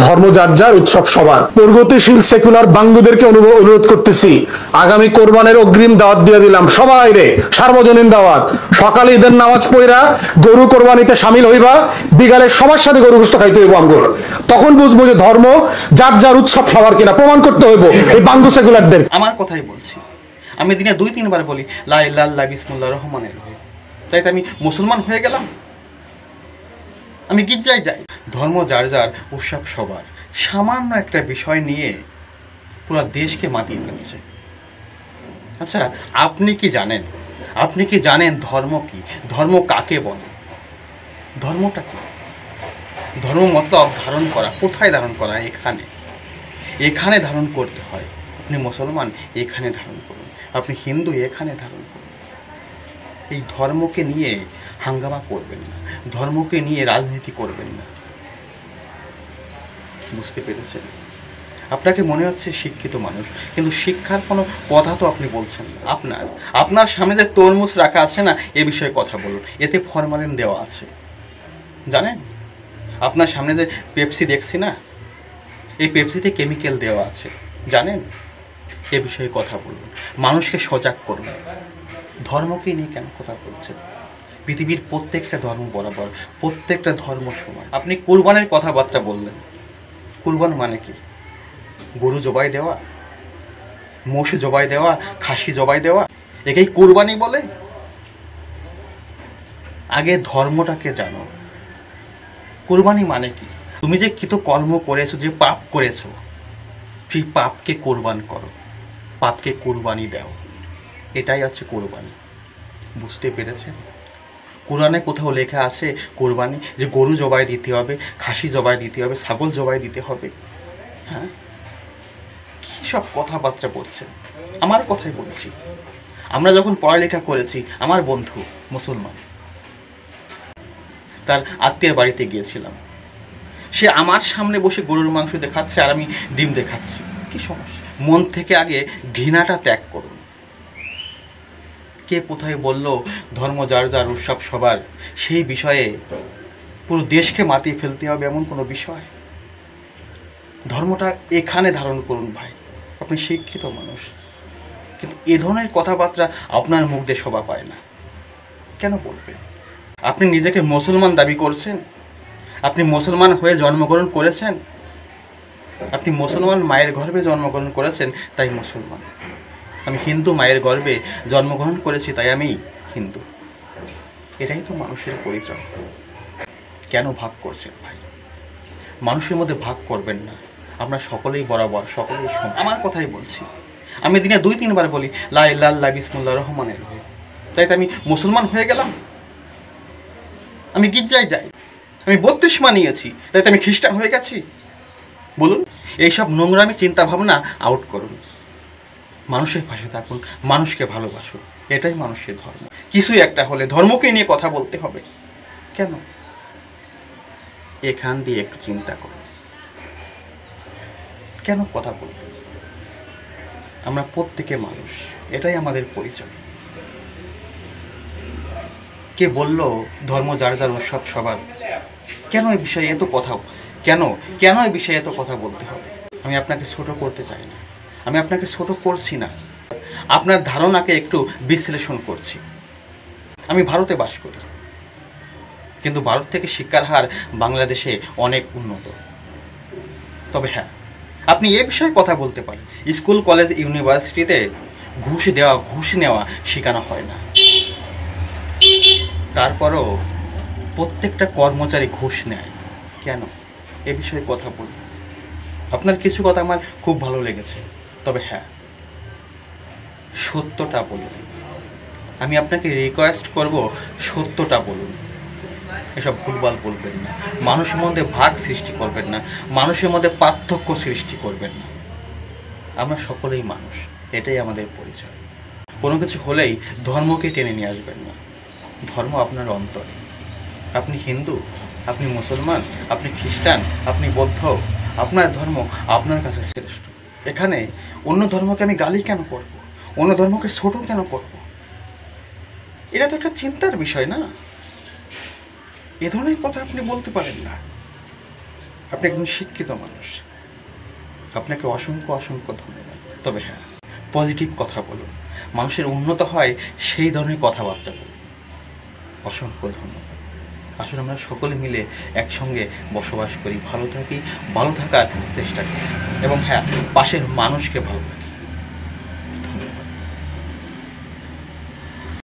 ধর্ম যার যার, উৎসব সবার। প্রগতিশীল সেকুলার বাঙ্গুদেরকে অনুরোধ করতেছি, আগামী কোরবানের অগ্রিম দাওয়াত দিয়ে দিলাম সবাই রে, সার্বজনীন দাওয়াত। সকালে ঈদের নামাজ পড়া গরু কোরবানিতে সামিল হইবা, বিকালে সবার সাথে গরু গোশত খাইতে হইব আমগর। তখন বুঝবো যে ধর্ম যার যার, উৎসব সবার কিনা প্রমাণ করতে হইব এই বাঙ্গু সেকুলারদের। আমার কথাই বলছি, আমি দিনে 2-3 বার বলি লা ইলাহা ইল্লাল্লাহ বিসমিল্লাহির রহমানির রহিম, তাই তো আমি মুসলমান হয়ে গেলাম? আমি গির্জায় যাই। ধর্ম যার যার, উৎসব সবার। সামান্য একটা বিষয় নিয়ে পুরো দেশকে মাতিয়ে ফেলছে। আচ্ছা, আপনি কি জানেন? আপনি কি জানেন ধর্ম কি? ধর্ম কাকে বলে? ধর্মটা কি? ধর্ম মতলব ধারণ করা। কোথায় ধারণ করা? এখানে। এখানে ধারণ করতে হয়। আপনি মুসলমান, এখানে ধারণ করুন। আপনি হিন্দু, এখানে ধারণ করুন। এই ধর্মকে নিয়ে হাঙ্গামা করবেন না, ধর্মকে নিয়ে রাজনীতি করবেন না। বুঝতে পেরেছেন? আপনাকে মনে হচ্ছে শিক্ষিত মানুষ, কিন্তু শিক্ষার কোনো কথা তো আপনি বলছেন না। আপনার সামনে যে তরমুজ রাখা আছে না, এ বিষয়ে কথা বলুন। এতে ফরমালিন দেওয়া আছে, জানেন? আপনার সামনে যে পেপসি দেখছি না, এই পেপসিতে কেমিক্যাল দেওয়া আছে, জানেন? এ বিষয়ে কথা বলুন, মানুষকে সজাগ করুন। ধর্মকে নিয়ে কেন কথা বলছেন? পৃথিবীর প্রত্যেকটা ধর্ম বরাবর, প্রত্যেকটা ধর্ম সমান। আপনি কুরবানের কথাবার্তা বললেন। কুরবান মানে কি? গরু জবাই দেওয়া, মোষ জবাই দেওয়া, খাসি জবাই দেওয়া, একেই কুরবানি বলে? আগে ধর্মটাকে জানো। কুরবানি মানে কি? তুমি যে কৃত কর্ম করেছো, যে পাপ করেছো, সেই পাপকে কোরবান করো, পাপকে কুরবানি দাও। এটাই আছে কোরবানি। বুঝতে পেরেছেন? কোরআনে কোথাও লেখা আছে কোরবানি যে গরু জবাই দিতে হবে, খাসি জবাই দিতে হবে, ছাগল জবাই দিতে হবে? হ্যাঁ, কী সব কথাবার্তা বলছেন? আমার কথাই বলছি। আমরা যখন পড়ালেখা করেছি, আমার বন্ধু মুসলমান, তার আত্মীয়ের বাড়িতে গিয়েছিলাম। সে আমার সামনে বসে গরুর মাংস দেখাচ্ছে আর আমি ডিম দেখাচ্ছি। কি সমস্যা? মন থেকে আগে ঘৃণাটা ত্যাগ করুন। কে কোথায় বলল ধর্ম যার যার, উৎসব সবার? সেই বিষয়ে পুরো দেশকে মাতিয়ে ফেলতে হবে এমন কোনো বিষয়? ধর্মটা এখানে ধারণ করুন ভাই। আপনি শিক্ষিত মানুষ, কিন্তু এ ধরনের কথাবার্তা আপনার মুখ দিয়ে শোভা পায় না। কেন বলবেন? আপনি নিজেকে মুসলমান দাবি করছেন, আপনি মুসলমান হয়ে জন্মগ্রহণ করেছেন, আপনি মুসলমান মায়ের গর্ভে জন্মগ্রহণ করেছেন, তাই মুসলমান। আমি হিন্দু মায়ের গর্ভে জন্মগ্রহণ করেছি, তাই আমি হিন্দু। এটাই তো মানুষের পরিচয়। কেন ভাগ করছেন ভাই? মানুষের মধ্যে ভাগ করবেন না। আমরা সকলেই বরাবর, সকলেই সমান। আমার কথাই বলছি। আমি দিনে 2-3 বার বলি লা ইলাহা ইল্লাল্লাহ বিসমিল্লাহির রহমানির রহিম, তাই তো আমি মুসলমান হয়ে গেলাম? আমি গির্জায় যাই, আমি বত্তিসমা নিয়েছি, তাই তো আমি খ্রিস্টান হয়ে গেছি? বলুন, এইসব নোংরামি চিন্তা ভাবনা আউট করুন। মানুষের পাশে থাকুন, মানুষকে ভালোবাসুন। এটাই মানুষের ধর্ম। কিছুই একটা হলে ধর্মকে নিয়ে কথা বলতে হবে কেন? এখান দিয়ে একটু চিন্তা করুন, কেন কথা বলবেন? আমরা প্রত্যেকে মানুষ, এটাই আমাদের পরিচয়। কে বলল ধর্ম যার যার, উৎসব সবার? কেন এই বিষয়ে এত কথা? কেন এই বিষয়ে এত কথা বলতে হবে? আমি আপনাকে ছোট করতে চাই না, আমি আপনাকে ছোট করছি না, আপনার ধারণাকে একটু বিশ্লেষণ করছি। আমি ভারতে বাস করি, কিন্তু ভারত থেকে শিক্ষার হার বাংলাদেশে অনেক উন্নত। তবে হ্যাঁ, আপনি এ বিষয়ে কথা বলতে পারেন। স্কুল, কলেজ, ইউনিভার্সিটিতে ঘুষ নেওয়া শেখানো হয় না। তারপরও প্রত্যেকটা কর্মচারী ঘুষ নেয় কেন? এ বিষয়ে কথা বলুন। আপনার কিছু কথা আমার খুব ভালো লেগেছে, তবে হ্যাঁ, সত্যটা বলুন। আমি আপনাকে রিকোয়েস্ট করব, সত্যটা বলুন। এসব ভুলভাল বলবেন না, মানুষের মধ্যে ভাগ সৃষ্টি করবেন না, মানুষের মধ্যে পার্থক্য সৃষ্টি করবেন না। আমরা সকলেই মানুষ, এটাই আমাদের পরিচয়। কোনো কিছু হলেই ধর্মকে টেনে নিয়ে আসবেন না। ধর্ম আপনার অন্তরে। আপনি হিন্দু, আপনি মুসলমান, আপনি খ্রিস্টান, আপনি বৌদ্ধ, আপনার ধর্ম আপনার কাছে শ্রেষ্ঠ। এখানে অন্য ধর্মকে আমি গালি কেন করব? অন্য ধর্মকে ছোট কেন করব? এটা তো একটা চিন্তার বিষয় না? এ ধরনের কথা আপনি বলতে পারেন না। আপনি একজন শিক্ষিত মানুষ, আপনাকে অসংখ্য অসংখ্য ধন্যবাদ। তবে হ্যাঁ, পজিটিভ কথা বলুন, মানুষের উন্নত হয় সেই ধরনের কথাবার্তা বলুন। অসংখ্য ধন্যবাদ। আসলে আমরা সকলে মিলে একসঙ্গে বসবাস করি, ভালো থাকি, ভালো থাকার চেষ্টা করি, এবং হ্যাঁ, পাশের মানুষকে ভালো রাখি।